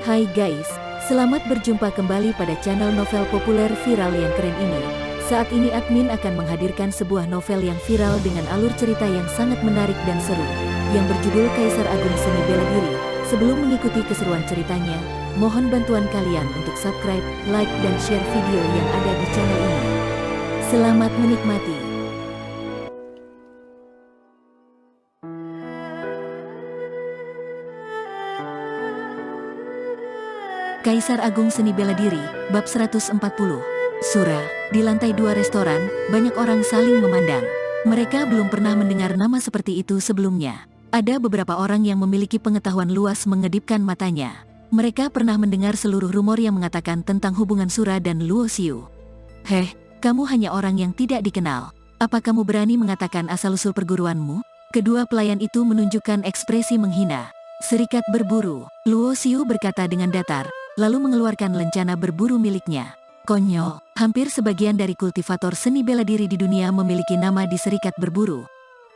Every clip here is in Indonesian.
Hai guys, selamat berjumpa kembali pada channel novel populer viral yang keren ini. Saat ini admin akan menghadirkan sebuah novel yang viral dengan alur cerita yang sangat menarik dan seru, yang berjudul Kaisar Agung Seni Bela Diri. Sebelum mengikuti keseruan ceritanya, mohon bantuan kalian untuk subscribe, like, dan share video yang ada di channel ini. Selamat menikmati. Kaisar Agung Seni Bela Diri, bab 140. Surah, di lantai 2 restoran, banyak orang saling memandang. Mereka belum pernah mendengar nama seperti itu sebelumnya. Ada beberapa orang yang memiliki pengetahuan luas mengedipkan matanya. Mereka pernah mendengar seluruh rumor yang mengatakan tentang hubungan Surah dan Luo Xiu. Heh, kamu hanya orang yang tidak dikenal. Apa kamu berani mengatakan asal-usul perguruanmu? Kedua pelayan itu menunjukkan ekspresi menghina. Serikat berburu, Luo Xiu berkata dengan datar, lalu mengeluarkan lencana berburu miliknya. Konyol, hampir sebagian dari kultivator seni bela diri di dunia memiliki nama di serikat berburu.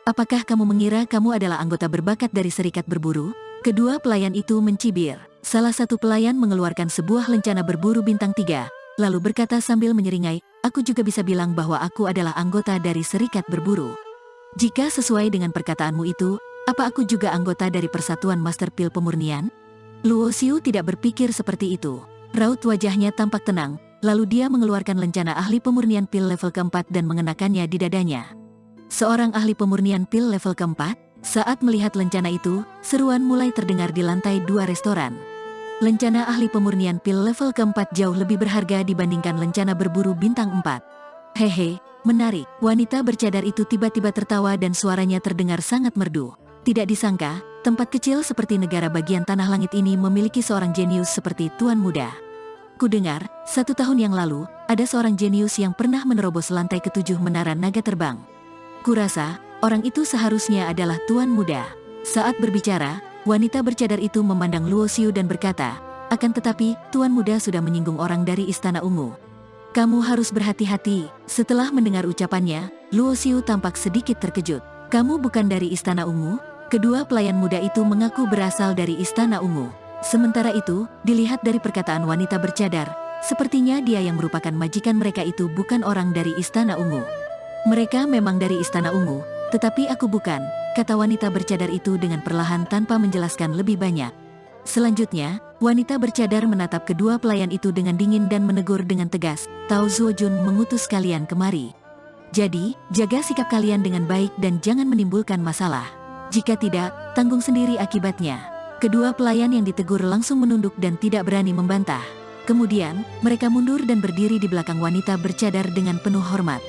Apakah kamu mengira kamu adalah anggota berbakat dari serikat berburu? Kedua pelayan itu mencibir. Salah satu pelayan mengeluarkan sebuah lencana berburu bintang 3, lalu berkata sambil menyeringai, aku juga bisa bilang bahwa aku adalah anggota dari serikat berburu. Jika sesuai dengan perkataanmu itu, apa aku juga anggota dari Persatuan Master Pil Pemurnian? Luo Xiu tidak berpikir seperti itu. Raut wajahnya tampak tenang, lalu dia mengeluarkan lencana ahli pemurnian pil level keempat dan mengenakannya di dadanya. Seorang ahli pemurnian pil level keempat, saat melihat lencana itu, seruan mulai terdengar di lantai 2 restoran. Lencana ahli pemurnian pil level keempat jauh lebih berharga dibandingkan lencana berburu bintang 4. Hehe, menarik. Wanita bercadar itu tiba-tiba tertawa dan suaranya terdengar sangat merdu. Tidak disangka, tempat kecil seperti negara bagian tanah langit ini memiliki seorang jenius seperti Tuan Muda. Kudengar, 1 tahun yang lalu, ada seorang jenius yang pernah menerobos lantai ke-7 menara naga terbang. Kurasa, orang itu seharusnya adalah Tuan Muda. Saat berbicara, wanita bercadar itu memandang Luo Xiu dan berkata, akan tetapi, Tuan Muda sudah menyinggung orang dari Istana Ungu. Kamu harus berhati-hati. Setelah mendengar ucapannya, Luo Xiu tampak sedikit terkejut. Kamu bukan dari Istana Ungu? Kedua pelayan muda itu mengaku berasal dari Istana Ungu. Sementara itu, dilihat dari perkataan wanita bercadar, sepertinya dia yang merupakan majikan mereka itu bukan orang dari Istana Ungu. Mereka memang dari Istana Ungu, tetapi aku bukan, kata wanita bercadar itu dengan perlahan tanpa menjelaskan lebih banyak. Selanjutnya, wanita bercadar menatap kedua pelayan itu dengan dingin dan menegur dengan tegas, Tao Zuojun mengutus kalian kemari. Jadi, jaga sikap kalian dengan baik dan jangan menimbulkan masalah. Jika tidak, tanggung sendiri akibatnya. Kedua pelayan yang ditegur langsung menunduk dan tidak berani membantah. Kemudian, mereka mundur dan berdiri di belakang wanita bercadar dengan penuh hormat.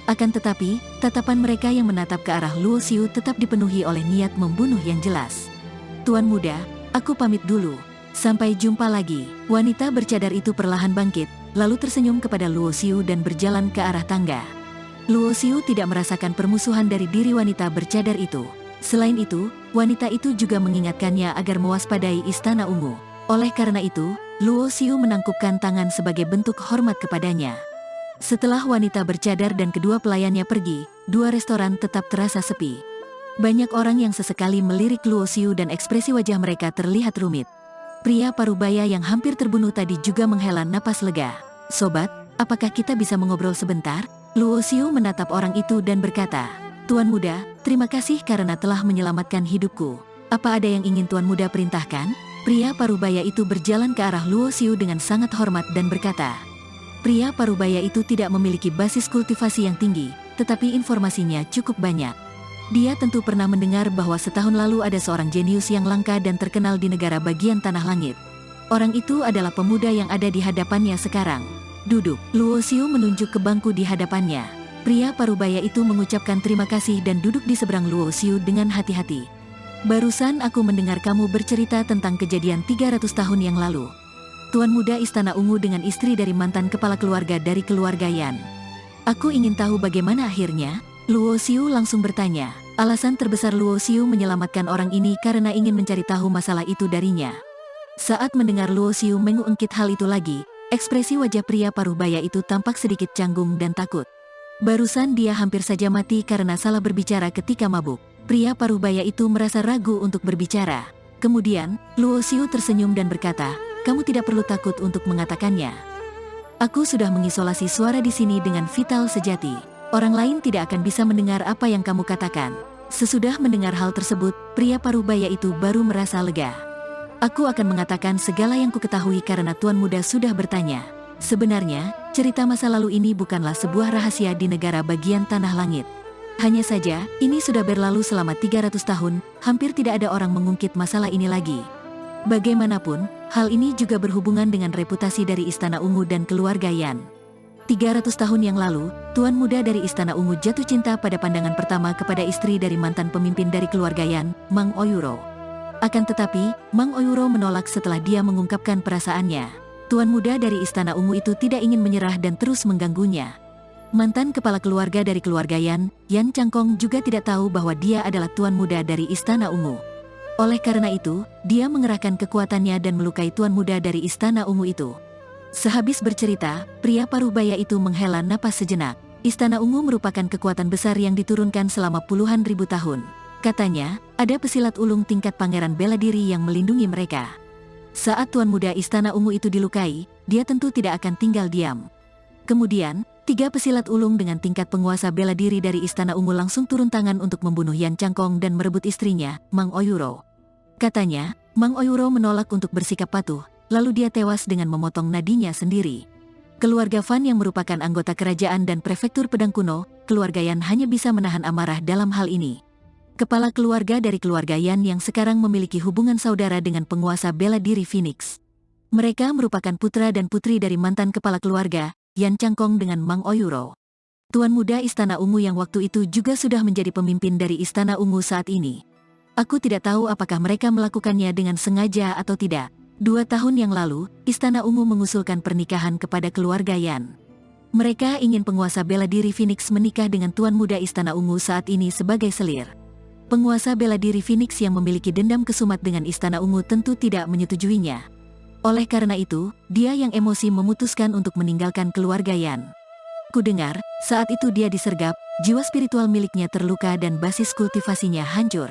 Akan tetapi, tatapan mereka yang menatap ke arah Luo Xiu tetap dipenuhi oleh niat membunuh yang jelas. Tuan Muda, aku pamit dulu. Sampai jumpa lagi. Wanita bercadar itu perlahan bangkit, lalu tersenyum kepada Luo Xiu dan berjalan ke arah tangga. Luo Xiu tidak merasakan permusuhan dari diri wanita bercadar itu. Selain itu, wanita itu juga mengingatkannya agar mewaspadai Istana Ungu. Oleh karena itu, Luo Xiu menangkupkan tangan sebagai bentuk hormat kepadanya. Setelah wanita bercadar dan kedua pelayannya pergi, 2 restoran tetap terasa sepi. Banyak orang yang sesekali melirik Luo Xiu dan ekspresi wajah mereka terlihat rumit. Pria parubaya yang hampir terbunuh tadi juga menghela napas lega. Sobat, apakah kita bisa mengobrol sebentar? Luo Xiu menatap orang itu dan berkata, Tuan Muda, terima kasih karena telah menyelamatkan hidupku. Apa ada yang ingin Tuan Muda perintahkan? Pria parubaya itu berjalan ke arah Luo Xiu dengan sangat hormat dan berkata, pria parubaya itu tidak memiliki basis kultivasi yang tinggi, tetapi informasinya cukup banyak. Dia tentu pernah mendengar bahwa setahun lalu ada seorang jenius yang langka dan terkenal di negara bagian tanah langit. Orang itu adalah pemuda yang ada di hadapannya sekarang. Duduk. Luo Xiu menunjuk ke bangku di hadapannya. Pria parubaya itu mengucapkan terima kasih dan duduk di seberang Luo Xiu dengan hati-hati. Barusan aku mendengar kamu bercerita tentang kejadian 300 tahun yang lalu. Tuan Muda Istana Ungu dengan istri dari mantan kepala keluarga dari keluarga Yan. Aku ingin tahu bagaimana akhirnya? Luo Xiu langsung bertanya. Alasan terbesar Luo Xiu menyelamatkan orang ini karena ingin mencari tahu masalah itu darinya. Saat mendengar Luo Xiu mengungkit hal itu lagi, ekspresi wajah pria parubaya itu tampak sedikit canggung dan takut. Barusan dia hampir saja mati karena salah berbicara ketika mabuk. Pria parubaya itu merasa ragu untuk berbicara. Kemudian, Luo Xiu tersenyum dan berkata, kamu tidak perlu takut untuk mengatakannya. Aku sudah mengisolasi suara di sini dengan vital sejati. Orang lain tidak akan bisa mendengar apa yang kamu katakan. Sesudah mendengar hal tersebut, pria parubaya itu baru merasa lega. Aku akan mengatakan segala yang kuketahui karena Tuan Muda sudah bertanya. Sebenarnya, cerita masa lalu ini bukanlah sebuah rahasia di negara bagian tanah langit. Hanya saja, ini sudah berlalu selama 300 tahun, hampir tidak ada orang mengungkit masalah ini lagi. Bagaimanapun, hal ini juga berhubungan dengan reputasi dari Istana Ungu dan keluarga Yan. 300 tahun yang lalu, Tuan Muda dari Istana Ungu jatuh cinta pada pandangan pertama kepada istri dari mantan pemimpin dari keluarga Yan, Mang Oyuro. Akan tetapi, Mang Oyuro menolak setelah dia mengungkapkan perasaannya. Tuan Muda dari Istana Ungu itu tidak ingin menyerah dan terus mengganggunya. Mantan kepala keluarga dari keluarga Yan, Yan Cangkong juga tidak tahu bahwa dia adalah Tuan Muda dari Istana Ungu. Oleh karena itu, dia mengerahkan kekuatannya dan melukai Tuan Muda dari Istana Ungu itu. Sehabis bercerita, pria parubaya itu menghela napas sejenak. Istana Ungu merupakan kekuatan besar yang diturunkan selama puluhan ribu tahun. Katanya, ada pesilat ulung tingkat pangeran bela diri yang melindungi mereka. Saat Tuan Muda Istana Ungu itu dilukai, dia tentu tidak akan tinggal diam. Kemudian, 3 pesilat ulung dengan tingkat penguasa bela diri dari Istana Ungu langsung turun tangan untuk membunuh Yan Cangkong dan merebut istrinya, Mang Oyuro. Katanya, Mang Oyuro menolak untuk bersikap patuh, lalu dia tewas dengan memotong nadinya sendiri. Keluarga Fan yang merupakan anggota kerajaan dan prefektur pedang kuno, keluarga Yan hanya bisa menahan amarah dalam hal ini. Kepala keluarga dari keluarga Yan yang sekarang memiliki hubungan saudara dengan penguasa bela diri Phoenix. Mereka merupakan putra dan putri dari mantan kepala keluarga, Yan Cangkong dengan Mang Oyuro. Tuan Muda Istana Ungu yang waktu itu juga sudah menjadi pemimpin dari Istana Ungu saat ini. Aku tidak tahu apakah mereka melakukannya dengan sengaja atau tidak. 2 tahun yang lalu, Istana Ungu mengusulkan pernikahan kepada keluarga Yan. Mereka ingin penguasa bela diri Phoenix menikah dengan Tuan Muda Istana Ungu saat ini sebagai selir. Penguasa bela diri Phoenix yang memiliki dendam kesumat dengan Istana Ungu tentu tidak menyetujuinya. Oleh karena itu, dia yang emosi memutuskan untuk meninggalkan keluarga Yan. Kudengar, saat itu dia disergap, jiwa spiritual miliknya terluka dan basis kultivasinya hancur.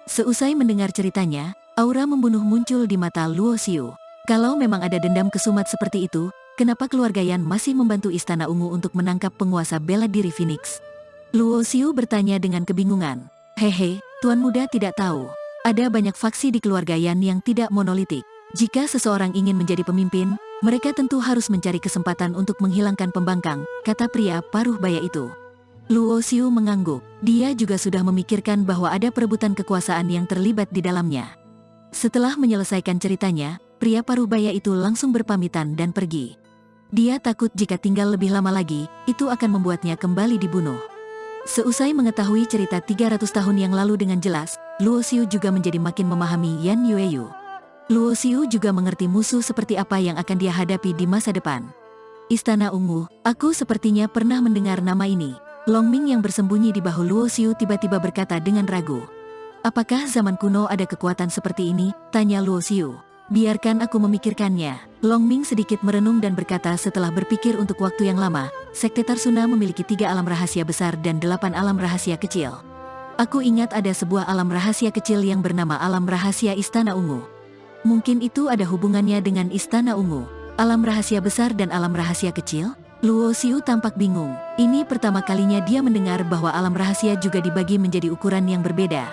Seusai mendengar ceritanya, aura membunuh muncul di mata Luo Xiu. Kalau memang ada dendam kesumat seperti itu, kenapa keluarga Yan masih membantu Istana Ungu untuk menangkap penguasa bela diri Phoenix? Luo Xiu bertanya dengan kebingungan. Hehe, Tuan Muda tidak tahu. Ada banyak faksi di keluarga Yan yang tidak monolitik. Jika seseorang ingin menjadi pemimpin, mereka tentu harus mencari kesempatan untuk menghilangkan pembangkang, kata pria paruh baya itu. Luo Xiu mengangguk. Dia juga sudah memikirkan bahwa ada perebutan kekuasaan yang terlibat di dalamnya. Setelah menyelesaikan ceritanya, pria paruh baya itu langsung berpamitan dan pergi. Dia takut jika tinggal lebih lama lagi, itu akan membuatnya kembali dibunuh. Seusai mengetahui cerita 300 tahun yang lalu dengan jelas, Luo Xiu juga menjadi makin memahami Yan Yueyu. Luo Xiu juga mengerti musuh seperti apa yang akan dia hadapi di masa depan. Istana Ungu, aku sepertinya pernah mendengar nama ini. Long Ming yang bersembunyi di bahu Luo Xiu tiba-tiba berkata dengan ragu. Apakah zaman kuno ada kekuatan seperti ini? Tanya Luo Xiu. Biarkan aku memikirkannya. Long Ming sedikit merenung dan berkata setelah berpikir untuk waktu yang lama, Sekte Tarsuna memiliki 3 alam rahasia besar dan 8 alam rahasia kecil. Aku ingat ada sebuah alam rahasia kecil yang bernama alam rahasia Istana Ungu. Mungkin itu ada hubungannya dengan Istana Ungu. Alam rahasia besar dan alam rahasia kecil? Luo Xiu tampak bingung. Ini pertama kalinya dia mendengar bahwa alam rahasia juga dibagi menjadi ukuran yang berbeda.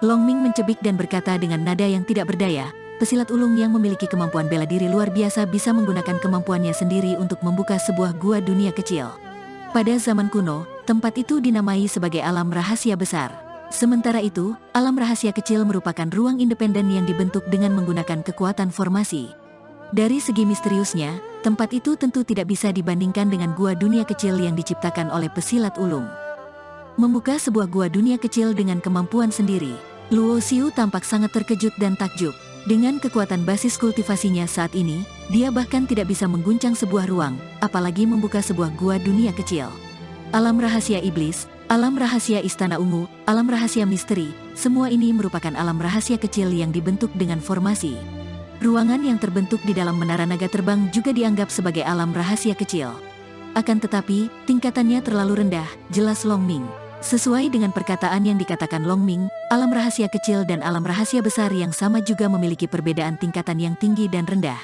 Long Ming mencebik dan berkata dengan nada yang tidak berdaya, pesilat ulung yang memiliki kemampuan bela diri luar biasa bisa menggunakan kemampuannya sendiri untuk membuka sebuah gua dunia kecil. Pada zaman kuno, tempat itu dinamai sebagai alam rahasia besar. Sementara itu, alam rahasia kecil merupakan ruang independen yang dibentuk dengan menggunakan kekuatan formasi. Dari segi misteriusnya, tempat itu tentu tidak bisa dibandingkan dengan gua dunia kecil yang diciptakan oleh pesilat ulung. Membuka sebuah gua dunia kecil dengan kemampuan sendiri, Luo Xiu tampak sangat terkejut dan takjub. Dengan kekuatan basis kultivasinya saat ini, dia bahkan tidak bisa mengguncang sebuah ruang, apalagi membuka sebuah gua dunia kecil. Alam rahasia iblis, alam rahasia Istana Ungu, alam rahasia misteri, semua ini merupakan alam rahasia kecil yang dibentuk dengan formasi. Ruangan yang terbentuk di dalam menara naga terbang juga dianggap sebagai alam rahasia kecil. Akan tetapi, tingkatannya terlalu rendah, jelas Long Ming. Sesuai dengan perkataan yang dikatakan Long Ming, alam rahasia kecil dan alam rahasia besar yang sama juga memiliki perbedaan tingkatan yang tinggi dan rendah.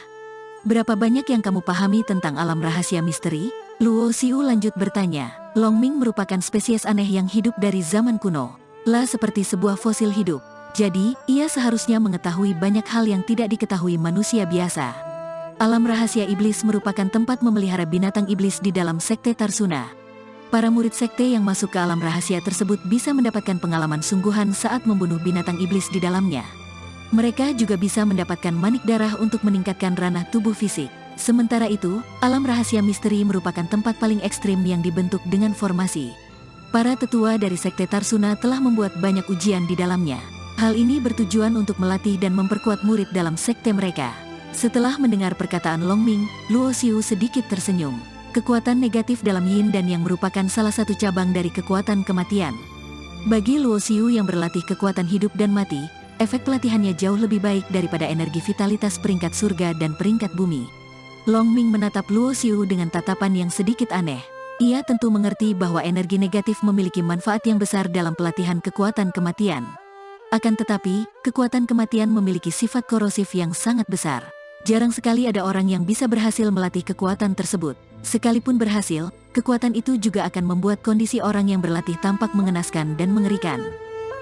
Berapa banyak yang kamu pahami tentang alam rahasia misteri? Luo Xiu lanjut bertanya. Longming merupakan spesies aneh yang hidup dari zaman kuno. Lah seperti sebuah fosil hidup. Jadi, ia seharusnya mengetahui banyak hal yang tidak diketahui manusia biasa. Alam rahasia iblis merupakan tempat memelihara binatang iblis di dalam sekte Tarsuna. Para murid sekte yang masuk ke alam rahasia tersebut bisa mendapatkan pengalaman sungguhan saat membunuh binatang iblis di dalamnya. Mereka juga bisa mendapatkan manik darah untuk meningkatkan ranah tubuh fisik. Sementara itu, alam rahasia misteri merupakan tempat paling ekstrim yang dibentuk dengan formasi. Para tetua dari sekte Tarsuna telah membuat banyak ujian di dalamnya. Hal ini bertujuan untuk melatih dan memperkuat murid dalam sekte mereka. Setelah mendengar perkataan Longming, Luo Xiu sedikit tersenyum. Kekuatan negatif dalam yin dan yang merupakan salah satu cabang dari kekuatan kematian. Bagi Luo Xiu yang berlatih kekuatan hidup dan mati, efek pelatihannya jauh lebih baik daripada energi vitalitas peringkat surga dan peringkat bumi. Longming menatap Luo Xiu dengan tatapan yang sedikit aneh. Ia tentu mengerti bahwa energi negatif memiliki manfaat yang besar dalam pelatihan kekuatan kematian. Akan tetapi, kekuatan kematian memiliki sifat korosif yang sangat besar. Jarang sekali ada orang yang bisa berhasil melatih kekuatan tersebut. Sekalipun berhasil, kekuatan itu juga akan membuat kondisi orang yang berlatih tampak mengenaskan dan mengerikan.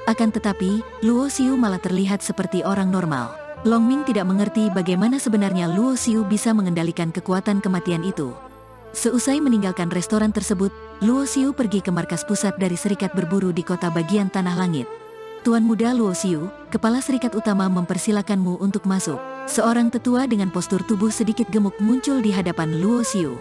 Akan tetapi, Luo Xiu malah terlihat seperti orang normal. Longming tidak mengerti bagaimana sebenarnya Luo Xiu bisa mengendalikan kekuatan kematian itu. Seusai meninggalkan restoran tersebut, Luo Xiu pergi ke markas pusat dari serikat berburu di kota bagian Tanah Langit. Tuan muda Luo Xiu, kepala serikat utama mempersilakanmu untuk masuk. Seorang tetua dengan postur tubuh sedikit gemuk muncul di hadapan Luo Xiu.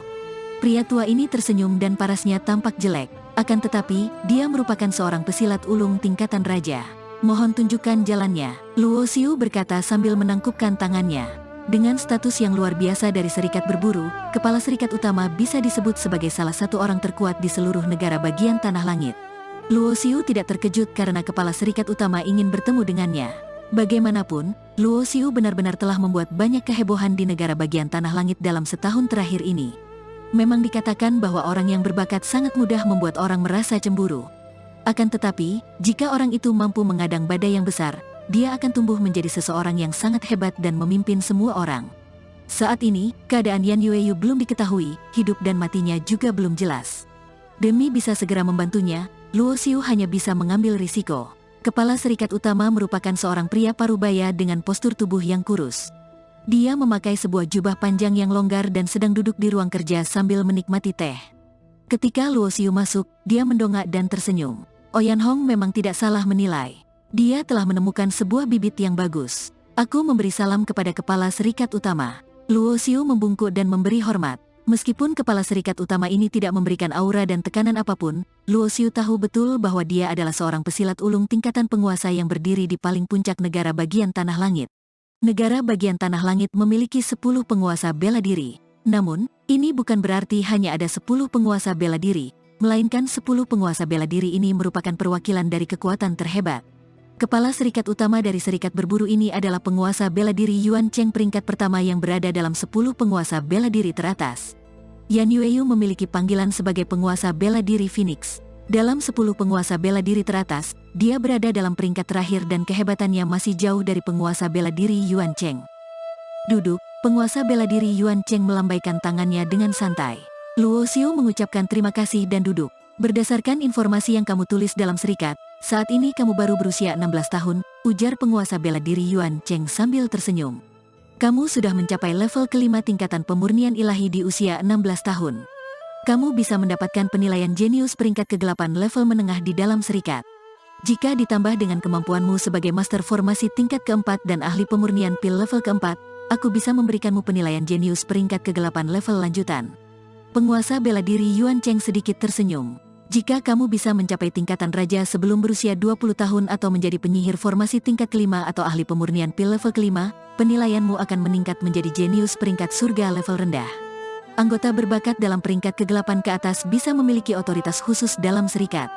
Pria tua ini tersenyum dan parasnya tampak jelek. Akan tetapi, dia merupakan seorang pesilat ulung tingkatan raja. Mohon tunjukkan jalannya, Luo Xiu berkata sambil menangkupkan tangannya. Dengan status yang luar biasa dari serikat berburu, kepala serikat utama bisa disebut sebagai salah satu orang terkuat di seluruh negara bagian Tanah Langit. Luo Xiu tidak terkejut karena kepala serikat utama ingin bertemu dengannya. Bagaimanapun, Luo Xiu benar-benar telah membuat banyak kehebohan di negara bagian Tanah Langit dalam setahun terakhir ini. Memang dikatakan bahwa orang yang berbakat sangat mudah membuat orang merasa cemburu. Akan tetapi, jika orang itu mampu mengadang badai yang besar, dia akan tumbuh menjadi seseorang yang sangat hebat dan memimpin semua orang. Saat ini, keadaan Yan Yueyu belum diketahui, hidup dan matinya juga belum jelas. Demi bisa segera membantunya, Luo Xiu hanya bisa mengambil risiko. Kepala serikat utama merupakan seorang pria parubaya dengan postur tubuh yang kurus. Dia memakai sebuah jubah panjang yang longgar dan sedang duduk di ruang kerja sambil menikmati teh. Ketika Luo Xiu masuk, dia mendongak dan tersenyum. Oyan Hong memang tidak salah menilai. Dia telah menemukan sebuah bibit yang bagus. Aku memberi salam kepada kepala serikat utama. Luo Xiu membungkuk dan memberi hormat. Meskipun kepala serikat utama ini tidak memberikan aura dan tekanan apapun, Luo Xiu tahu betul bahwa dia adalah seorang pesilat ulung tingkatan penguasa yang berdiri di paling puncak negara bagian Tanah Langit. Negara bagian Tanah Langit memiliki 10 penguasa bela diri. Namun, ini bukan berarti hanya ada 10 penguasa bela diri, melainkan 10 penguasa bela diri ini merupakan perwakilan dari kekuatan terhebat. Kepala serikat utama dari serikat berburu ini adalah penguasa bela diri Yuan Cheng peringkat pertama yang berada dalam 10 penguasa bela diri teratas. Yan Yueyu memiliki panggilan sebagai penguasa bela diri Phoenix. Dalam 10 penguasa bela diri teratas, dia berada dalam peringkat terakhir dan kehebatannya masih jauh dari penguasa bela diri Yuan Cheng. Duduk, penguasa bela diri Yuan Cheng melambaikan tangannya dengan santai. Luo Xiu mengucapkan terima kasih dan duduk. Berdasarkan informasi yang kamu tulis dalam serikat, saat ini kamu baru berusia 16 tahun, ujar penguasa bela diri Yuan Cheng sambil tersenyum. Kamu sudah mencapai level kelima tingkatan pemurnian ilahi di usia 16 tahun. Kamu bisa mendapatkan penilaian jenius peringkat ke-8 level menengah di dalam serikat. Jika ditambah dengan kemampuanmu sebagai master formasi tingkat keempat dan ahli pemurnian pil level keempat, aku bisa memberikanmu penilaian jenius peringkat ke-8 level lanjutan. Penguasa bela diri Yuan Cheng sedikit tersenyum. Jika kamu bisa mencapai tingkatan raja sebelum berusia 20 tahun atau menjadi penyihir formasi tingkat kelima atau ahli pemurnian pil level kelima, penilaianmu akan meningkat menjadi jenius peringkat surga level rendah. Anggota berbakat dalam peringkat ke-8 ke atas bisa memiliki otoritas khusus dalam serikat.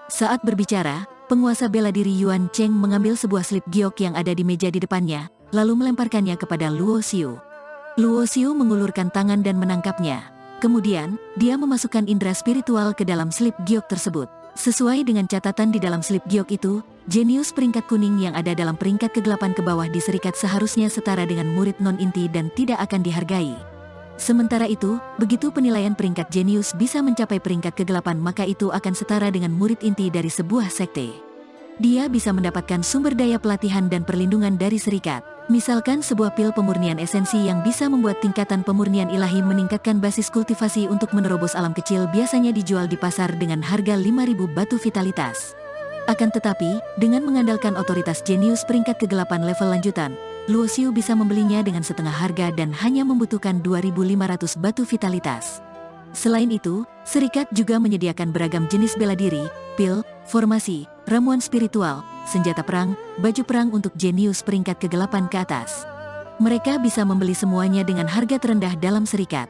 Saat berbicara, penguasa bela diri Yuan Cheng mengambil sebuah slip giok yang ada di meja di depannya, lalu melemparkannya kepada Luo Xiu. Luo Xiu mengulurkan tangan dan menangkapnya. Kemudian, dia memasukkan indera spiritual ke dalam slip giok tersebut. Sesuai dengan catatan di dalam slip giok itu, jenius peringkat kuning yang ada dalam peringkat kegelapan ke bawah di serikat seharusnya setara dengan murid non-inti dan tidak akan dihargai. Sementara itu, begitu penilaian peringkat jenius bisa mencapai peringkat kegelapan maka itu akan setara dengan murid inti dari sebuah sekte. Dia bisa mendapatkan sumber daya pelatihan dan perlindungan dari serikat. Misalkan sebuah pil pemurnian esensi yang bisa membuat tingkatan pemurnian ilahi meningkatkan basis kultivasi untuk menerobos alam kecil biasanya dijual di pasar dengan harga 5.000 batu vitalitas. Akan tetapi, dengan mengandalkan otoritas jenius peringkat kegelapan level lanjutan, Luoxiu bisa membelinya dengan setengah harga dan hanya membutuhkan 2.500 batu vitalitas. Selain itu, serikat juga menyediakan beragam jenis bela diri, pil, formasi, ramuan spiritual, senjata perang, baju perang untuk jenius peringkat kegelapan ke atas. Mereka bisa membeli semuanya dengan harga terendah dalam serikat.